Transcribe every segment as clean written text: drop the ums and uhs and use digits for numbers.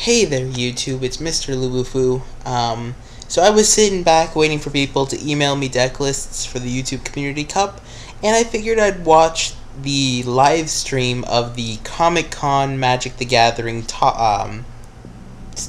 Hey there YouTube, it's Mrlubufu. So I was sitting back waiting for people to email me deck lists for the YouTube Community Cup, and I figured I'd watch the live stream of the Comic-Con Magic the Gathering it's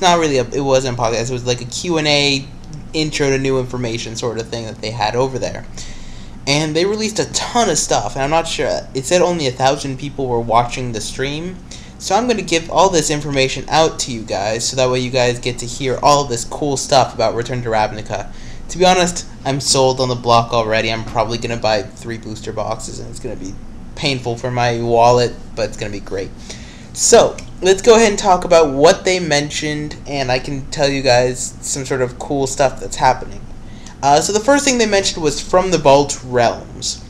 not really it wasn't a podcast, it was like a Q&A intro to new information sort of thing that they had over there. And they released a ton of stuff, and I'm not sure, it said only 1,000 people were watching the stream. So I'm going to give all this information out to you guys, so that way you guys get to hear all this cool stuff about Return to Ravnica. To be honest, I'm sold on the block already. I'm probably going to buy 3 booster boxes, and it's going to be painful for my wallet, but it's going to be great. So, let's go ahead and talk about what they mentioned, and I can tell you guys some sort of cool stuff that's happening. So the first thing they mentioned was From the Vault Realms.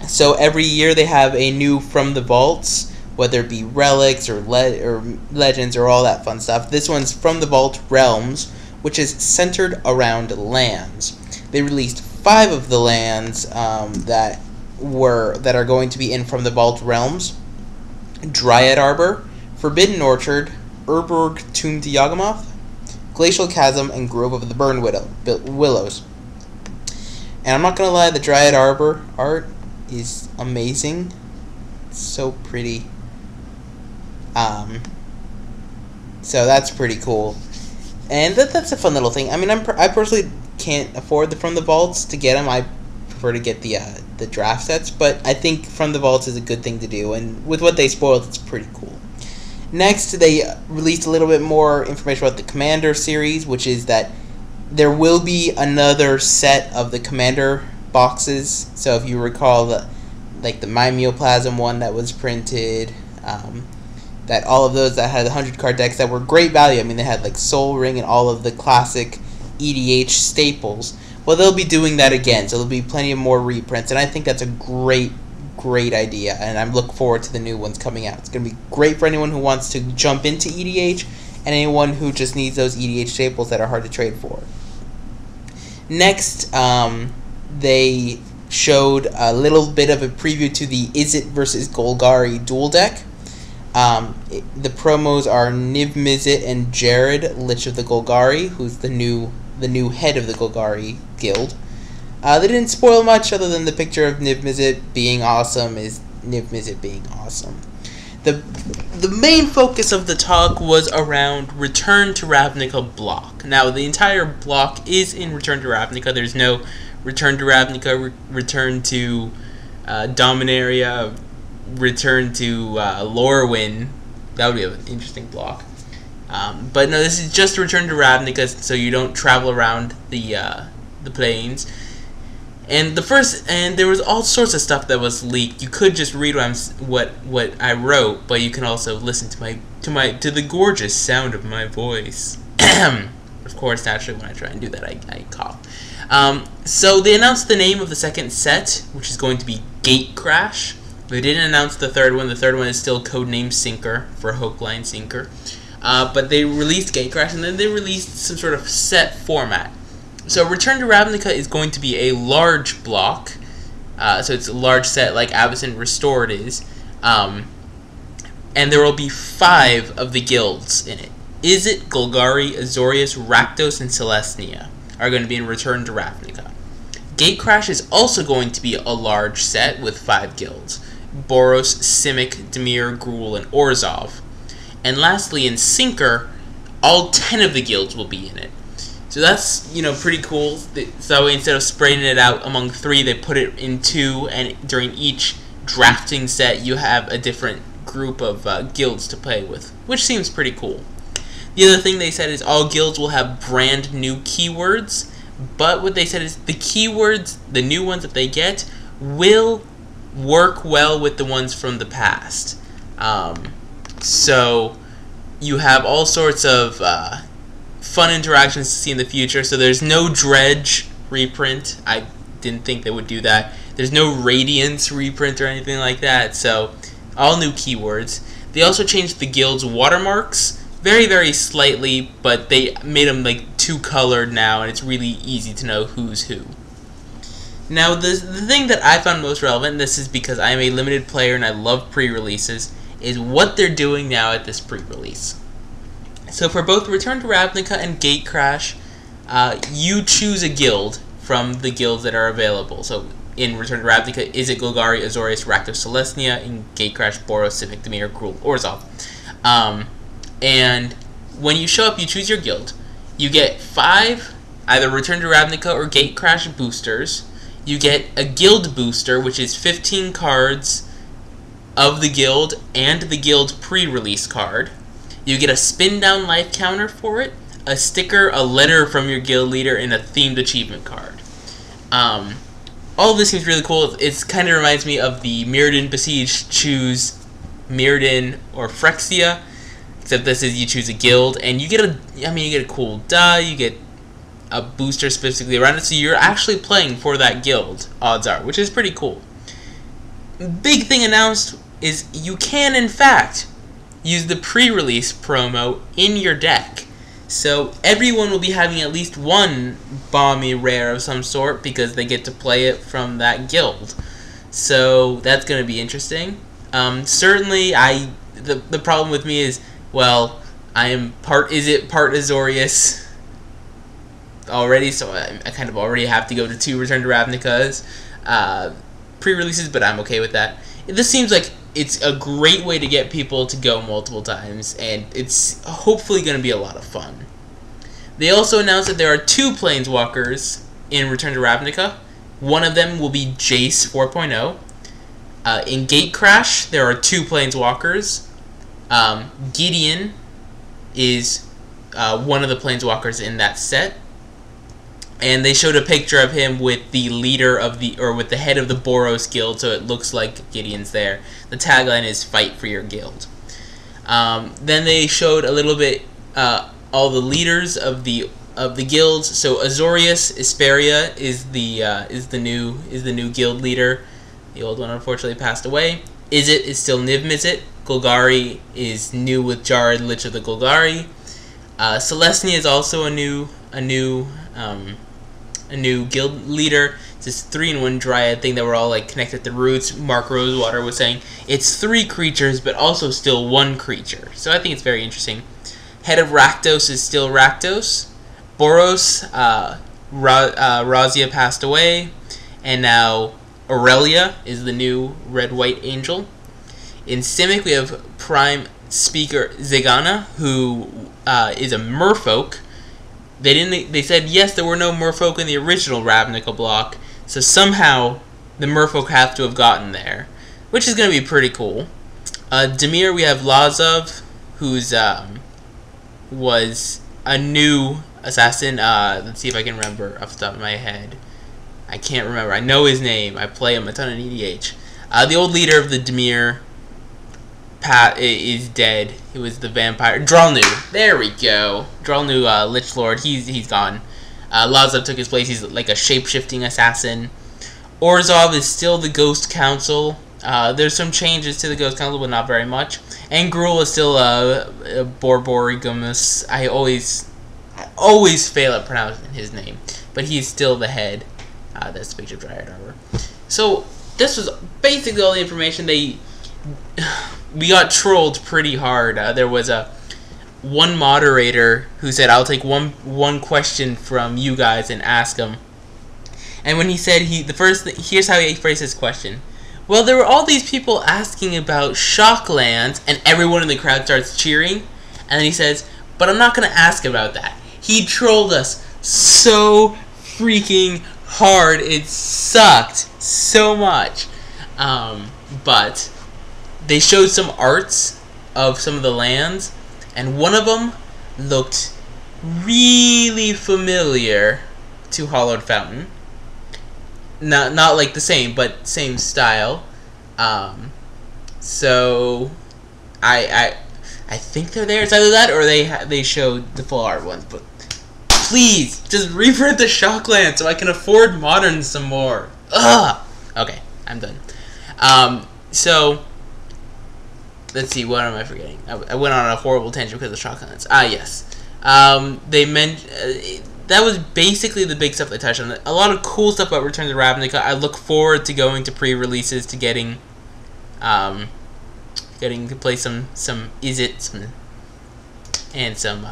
So every year they have a new From the Vaults, whether it be relics or legends or all that fun stuff. This one's From the Vault Realms, which is centered around lands. They released 5 of the lands that are going to be in From the Vault Realms: Dryad Arbor, Forbidden Orchard, Urborg Tomb to Yawgmoth, Glacial Chasm, and Grove of the Burn Willows. And I'm not gonna lie, the Dryad Arbor art is amazing. It's so pretty. So that's pretty cool, and that's a fun little thing. I mean, I personally can't afford the From the Vaults to get them. I prefer to get the draft sets, but I think From the Vaults is a good thing to do, and with what they spoiled, it's pretty cool. Next, they released a little bit more information about the Commander series, which is that there will be another set of the Commander boxes. So if you recall the Mymioplasm one that was printed, that all of those that had 100 card decks that were great value. I mean, they had like Soul Ring and all of the classic EDH staples. Well, they'll be doing that again, so there'll be plenty of more reprints, and I think that's a great idea, and I'm looking forward to the new ones coming out. It's going to be great for anyone who wants to jump into EDH, and anyone who just needs those EDH staples that are hard to trade for. Next, they showed a little bit of a preview to the Izzet versus Golgari duel deck. The promos are Niv Mizzet and Jared, Lich of the Golgari, who's the new head of the Golgari guild. They didn't spoil much other than the picture of Niv Mizzet being awesome is Niv Mizzet being awesome. The main focus of the talk was around Return to Ravnica block. Now, the entire block is in Return to Ravnica. There's no Return to Ravnica, Return to Dominaria, Return to Lorwyn. That would be an interesting block. But no, this is just Return to Ravnica, so you don't travel around the plains. And there was all sorts of stuff that was leaked. You could just read what I wrote, but you can also listen to the gorgeous sound of my voice. Of course, naturally, when I try and do that, I cough. So they announced the name of the second set, which is going to be Gatecrash. They didn't announce the third one. The third one is still codenamed Sinker for Hookline Sinker. But they released Gatecrash, and then they released some sort of set format. So Return to Ravnica is going to be a large block. So it's a large set like Avacyn Restored is. And there will be 5 of the guilds in it. Izzet, Golgari, Azorius, Rakdos, and Celestia are going to be in Return to Ravnica. Gatecrash is also going to be a large set with 5 guilds: Boros, Simic, Dimir, Gruul, and Orzhov. And lastly, in Sinker, all 10 of the guilds will be in it. So that's, pretty cool. So instead of spreading it out among 3, they put it in 2, and during each drafting set, you have a different group of guilds to play with, which seems pretty cool. The other thing they said is all guilds will have brand new keywords, but what they said is the keywords, the new ones that they get, will work well with the ones from the past. So you have all sorts of fun interactions to see in the future. So there's no Dredge reprint. I didn't think they would do that. There's no Radiance reprint or anything like that. So all new keywords. They also changed the guild's watermarks very, very slightly, but they made them like 2-colored now, and it's really easy to know who's who. Now, the thing that I found most relevant, and this is because I am a limited player and I love pre-releases, is what they're doing now at this pre-release. So for both Return to Ravnica and Gatecrash, you choose a guild from the guilds that are available. So in Return to Ravnica, Izzet, Golgari, Azorius, Rakdos, Celestia. In Gatecrash, Boros, Simic, Dimir, Gruul, Orzhov. And when you show up, you choose your guild. You get 5 either Return to Ravnica or Gatecrash boosters. You get a guild booster, which is 15 cards of the guild and the guild pre-release card. You get a spin down life counter for it, a sticker, a letter from your guild leader, and a themed achievement card. All of this seems really cool. It kind of reminds me of the Mirrodin Besiege, choose Mirrodin or Phyrexia, except this is you choose a guild, and you get a cool die, you get a booster specifically around it, so you're actually playing for that guild, odds are, which is pretty cool. Big thing announced is you can, in fact, use the pre-release promo in your deck. So everyone will be having at least one Balmy rare of some sort because they get to play it from that guild. So that's going to be interesting. Certainly, the problem with me is, well, I am part Azorius already, so I kind of already have to go to 2 Return to Ravnica's pre-releases, but I'm okay with that. This seems like it's a great way to get people to go multiple times, and it's hopefully going to be a lot of fun. They also announced that there are 2 Planeswalkers in Return to Ravnica. One of them will be Jace 4.0. In Gatecrash, there are 2 Planeswalkers. Gideon is one of the Planeswalkers in that set. And they showed a picture of him with the leader of with the head of the Boros guild, so it looks like Gideon's there. The tagline is "Fight for your guild." Then they showed a little bit all the leaders of the guilds. So Azorius Isperia is the new guild leader. The old one unfortunately passed away. Izzet is still Niv Mizzet. Golgari is new with Jared, Lich of the Golgari. Celestia is also a new guild leader. It's this 3-in-1 Dryad thing that we're all like connected to roots. Mark Rosewater was saying it's 3 creatures, but also still 1 creature. So I think it's very interesting. Head of Rakdos is still Rakdos. Boros, Razia passed away, and now Aurelia is the new red-white angel. In Simic, we have Prime Speaker Zegana, who is a merfolk. They said yes, there were no merfolk in the original Ravnica block, so somehow the merfolk have to have gotten there, which is going to be pretty cool. Dimir, we have Lazov, who's was a new assassin. Let's see if I can remember off the top of my head. I can't remember. I know his name. I play him a ton in EDH. The old leader of the Dimir is dead. He was the vampire. Dralnu. There we go. Dralnu, Lich Lord. He's gone. Lazov took his place. He's like a shape-shifting assassin. Orzhov is still the Ghost Council. There's some changes to the Ghost Council, but not very much. And Gruul is still Borborigumus. I always fail at pronouncing his name, but he's still the head. That's the picture of Dryad Arbor. So this was basically all the information. We got trolled pretty hard. There was one moderator who said, "I'll take one question from you guys and ask them." And when he said here's how he phrased his question. Well, there were all these people asking about Shocklands, and everyone in the crowd starts cheering. And then he says, "But I'm not going to ask about that." He trolled us so freaking hard. It sucked so much. But they showed some arts of some of the lands, and one of them looked really familiar to Hollowed Fountain. Not like the same, but same style. So I think they're there. It's either that or they showed the full art ones. But please, just reprint the Shockland so I can afford Modern some more. Ugh. Okay, I'm done. So let's see. What am I forgetting? I went on a horrible tangent because of Shocklands. Yes. They mentioned. That was basically the big stuff they touched on. A lot of cool stuff about Return to Ravnica. I look forward to going to pre-releases, to getting to play some Izzet, some and some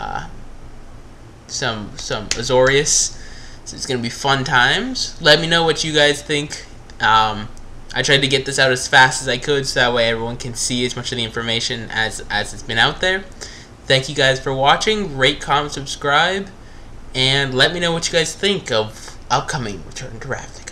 Azorius. So it's gonna be fun times. Let me know what you guys think. I tried to get this out as fast as I could, so that way everyone can see as much of the information as it's been out there. Thank you guys for watching. Rate, comment, subscribe, and let me know what you guys think of upcoming Return to Ravnica.